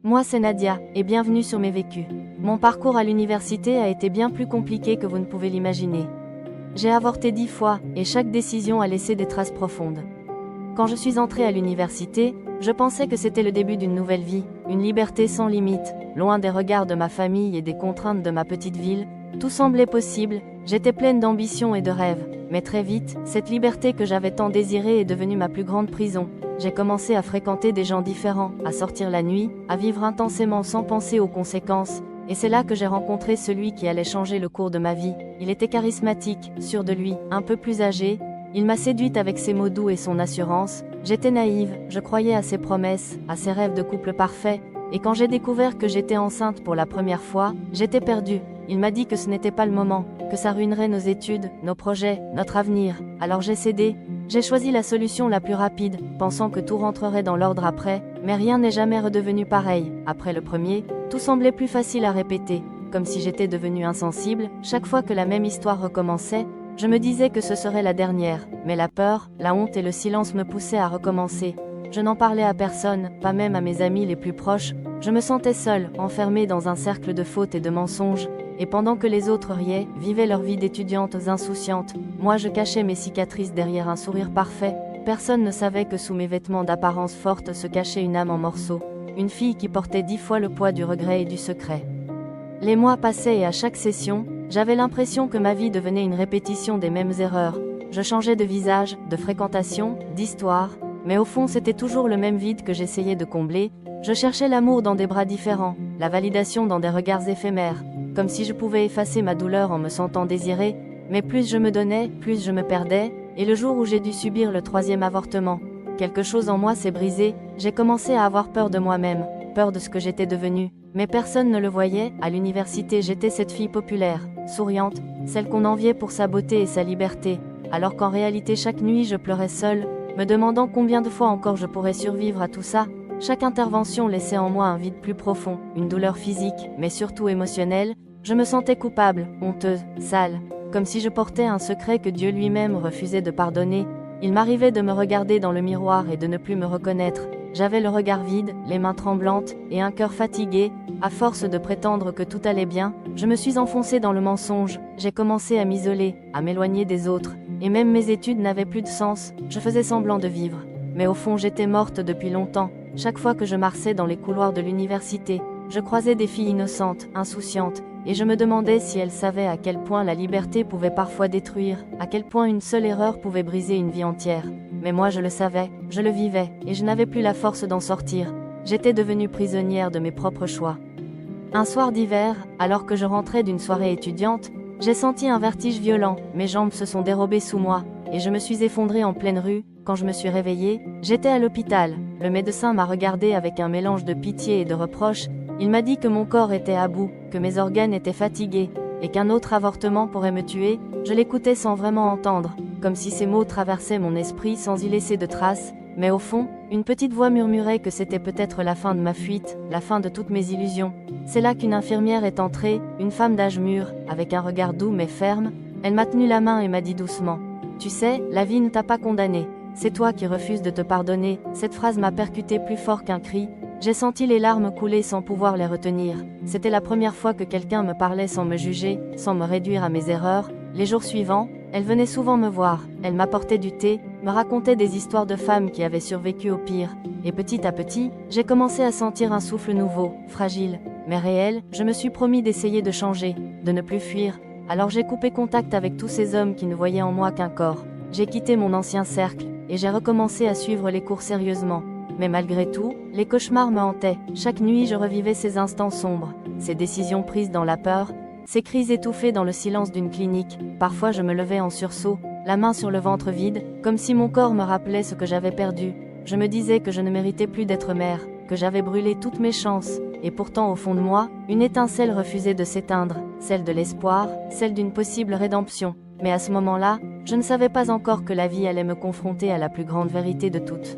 Moi c'est Nadia, et bienvenue sur mes vécus. Mon parcours à l'université a été bien plus compliqué que vous ne pouvez l'imaginer. J'ai avorté 10 fois, et chaque décision a laissé des traces profondes. Quand je suis entrée à l'université, je pensais que c'était le début d'une nouvelle vie, une liberté sans limite, loin des regards de ma famille et des contraintes de ma petite ville. Tout semblait possible, j'étais pleine d'ambition et de rêves. Mais très vite, cette liberté que j'avais tant désirée est devenue ma plus grande prison. J'ai commencé à fréquenter des gens différents, à sortir la nuit, à vivre intensément sans penser aux conséquences. Et c'est là que j'ai rencontré celui qui allait changer le cours de ma vie. Il était charismatique, sûr de lui, un peu plus âgé. Il m'a séduite avec ses mots doux et son assurance. J'étais naïve, je croyais à ses promesses, à ses rêves de couple parfait. Et quand j'ai découvert que j'étais enceinte pour la première fois, j'étais perdue. Il m'a dit que ce n'était pas le moment, que ça ruinerait nos études, nos projets, notre avenir. Alors j'ai cédé. J'ai choisi la solution la plus rapide, pensant que tout rentrerait dans l'ordre après, mais rien n'est jamais redevenu pareil. Après le premier, tout semblait plus facile à répéter, comme si j'étais devenue insensible. Chaque fois que la même histoire recommençait, je me disais que ce serait la dernière, mais la peur, la honte et le silence me poussaient à recommencer. Je n'en parlais à personne, pas même à mes amis les plus proches. Je me sentais seule, enfermée dans un cercle de fautes et de mensonges. Et pendant que les autres riaient, vivaient leur vie d'étudiantes insouciantes, moi je cachais mes cicatrices derrière un sourire parfait. Personne ne savait que sous mes vêtements d'apparence forte se cachait une âme en morceaux. Une fille qui portait 10 fois le poids du regret et du secret. Les mois passaient et à chaque session, j'avais l'impression que ma vie devenait une répétition des mêmes erreurs. Je changeais de visage, de fréquentation, d'histoire, mais au fond c'était toujours le même vide que j'essayais de combler. Je cherchais l'amour dans des bras différents, la validation dans des regards éphémères, comme si je pouvais effacer ma douleur en me sentant désirée, mais plus je me donnais, plus je me perdais, et le jour où j'ai dû subir le 3e avortement, quelque chose en moi s'est brisé, j'ai commencé à avoir peur de moi-même, peur de ce que j'étais devenue, mais personne ne le voyait. À l'université j'étais cette fille populaire, souriante, celle qu'on enviait pour sa beauté et sa liberté, alors qu'en réalité chaque nuit je pleurais seule, me demandant combien de fois encore je pourrais survivre à tout ça. Chaque intervention laissait en moi un vide plus profond, une douleur physique, mais surtout émotionnelle. Je me sentais coupable, honteuse, sale, comme si je portais un secret que Dieu lui-même refusait de pardonner. Il m'arrivait de me regarder dans le miroir et de ne plus me reconnaître. J'avais le regard vide, les mains tremblantes, et un cœur fatigué. À force de prétendre que tout allait bien, je me suis enfoncée dans le mensonge. J'ai commencé à m'isoler, à m'éloigner des autres, et même mes études n'avaient plus de sens. Je faisais semblant de vivre. Mais au fond j'étais morte depuis longtemps. Chaque fois que je marchais dans les couloirs de l'université, je croisais des filles innocentes, insouciantes, et je me demandais si elles savaient à quel point la liberté pouvait parfois détruire, à quel point une seule erreur pouvait briser une vie entière. Mais moi je le savais, je le vivais, et je n'avais plus la force d'en sortir. J'étais devenue prisonnière de mes propres choix. Un soir d'hiver, alors que je rentrais d'une soirée étudiante, j'ai senti un vertige violent, mes jambes se sont dérobées sous moi, et je me suis effondrée en pleine rue. Quand je me suis réveillée, j'étais à l'hôpital. Le médecin m'a regardée avec un mélange de pitié et de reproche. Il m'a dit que mon corps était à bout, que mes organes étaient fatigués, et qu'un autre avortement pourrait me tuer. Je l'écoutais sans vraiment entendre, comme si ces mots traversaient mon esprit sans y laisser de traces. Mais au fond, une petite voix murmurait que c'était peut-être la fin de ma fuite, la fin de toutes mes illusions. C'est là qu'une infirmière est entrée, une femme d'âge mûr, avec un regard doux mais ferme. Elle m'a tenu la main et m'a dit doucement : « Tu sais, la vie ne t'a pas condamné. C'est toi qui refuses de te pardonner. » Cette phrase m'a percuté plus fort qu'un cri. J'ai senti les larmes couler sans pouvoir les retenir. C'était la première fois que quelqu'un me parlait sans me juger, sans me réduire à mes erreurs. Les jours suivants, elle venait souvent me voir. Elle m'apportait du thé, me racontait des histoires de femmes qui avaient survécu au pire. Et petit à petit, j'ai commencé à sentir un souffle nouveau, fragile, mais réel. Je me suis promis d'essayer de changer, de ne plus fuir. Alors j'ai coupé contact avec tous ces hommes qui ne voyaient en moi qu'un corps. J'ai quitté mon ancien cercle, et j'ai recommencé à suivre les cours sérieusement. Mais malgré tout, les cauchemars me hantaient. Chaque nuit je revivais ces instants sombres, ces décisions prises dans la peur, ces cris étouffés dans le silence d'une clinique. Parfois je me levais en sursaut, la main sur le ventre vide, comme si mon corps me rappelait ce que j'avais perdu. Je me disais que je ne méritais plus d'être mère, que j'avais brûlé toutes mes chances. Et pourtant au fond de moi, une étincelle refusait de s'éteindre, celle de l'espoir, celle d'une possible rédemption. Mais à ce moment-là, je ne savais pas encore que la vie allait me confronter à la plus grande vérité de toutes.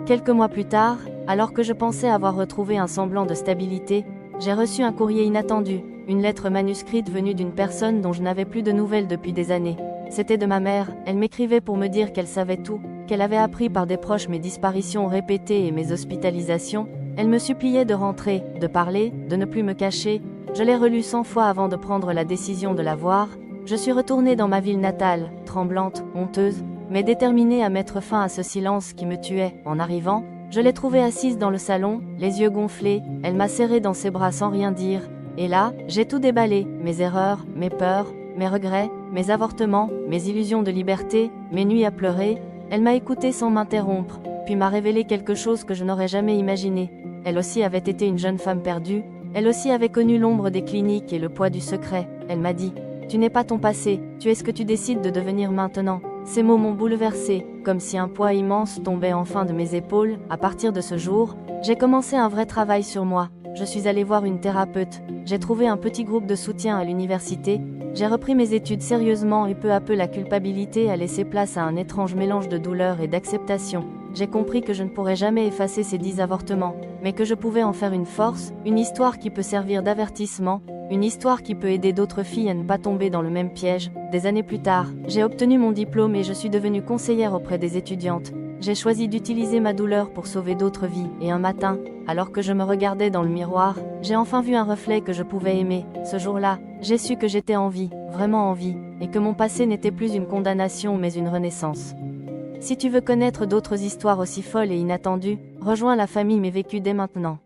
Quelques mois plus tard, alors que je pensais avoir retrouvé un semblant de stabilité, j'ai reçu un courrier inattendu, une lettre manuscrite venue d'une personne dont je n'avais plus de nouvelles depuis des années. C'était de ma mère. Elle m'écrivait pour me dire qu'elle savait tout, qu'elle avait appris par des proches mes disparitions répétées et mes hospitalisations. Elle me suppliait de rentrer, de parler, de ne plus me cacher. Je l'ai relu 100 fois avant de prendre la décision de la voir. Je suis retournée dans ma ville natale, tremblante, honteuse, mais déterminée à mettre fin à ce silence qui me tuait. En arrivant, je l'ai trouvée assise dans le salon, les yeux gonflés, elle m'a serré dans ses bras sans rien dire. Et là, j'ai tout déballé, mes erreurs, mes peurs, mes regrets, mes avortements, mes illusions de liberté, mes nuits à pleurer. Elle m'a écoutée sans m'interrompre, puis m'a révélé quelque chose que je n'aurais jamais imaginé. Elle aussi avait été une jeune femme perdue, elle aussi avait connu l'ombre des cliniques et le poids du secret. Elle m'a dit « Tu n'es pas ton passé, tu es ce que tu décides de devenir maintenant ». Ces mots m'ont bouleversée, comme si un poids immense tombait enfin de mes épaules. À partir de ce jour, j'ai commencé un vrai travail sur moi. Je suis allée voir une thérapeute, j'ai trouvé un petit groupe de soutien à l'université, j'ai repris mes études sérieusement et peu à peu la culpabilité a laissé place à un étrange mélange de douleur et d'acceptation. J'ai compris que je ne pourrais jamais effacer ces 10 avortements, mais que je pouvais en faire une force, une histoire qui peut servir d'avertissement, une histoire qui peut aider d'autres filles à ne pas tomber dans le même piège. Des années plus tard, j'ai obtenu mon diplôme et je suis devenue conseillère auprès des étudiantes. J'ai choisi d'utiliser ma douleur pour sauver d'autres vies, et un matin, alors que je me regardais dans le miroir, j'ai enfin vu un reflet que je pouvais aimer. Ce jour-là, j'ai su que j'étais en vie, vraiment en vie, et que mon passé n'était plus une condamnation mais une renaissance. Si tu veux connaître d'autres histoires aussi folles et inattendues, rejoins la famille Mes Vécus dès maintenant.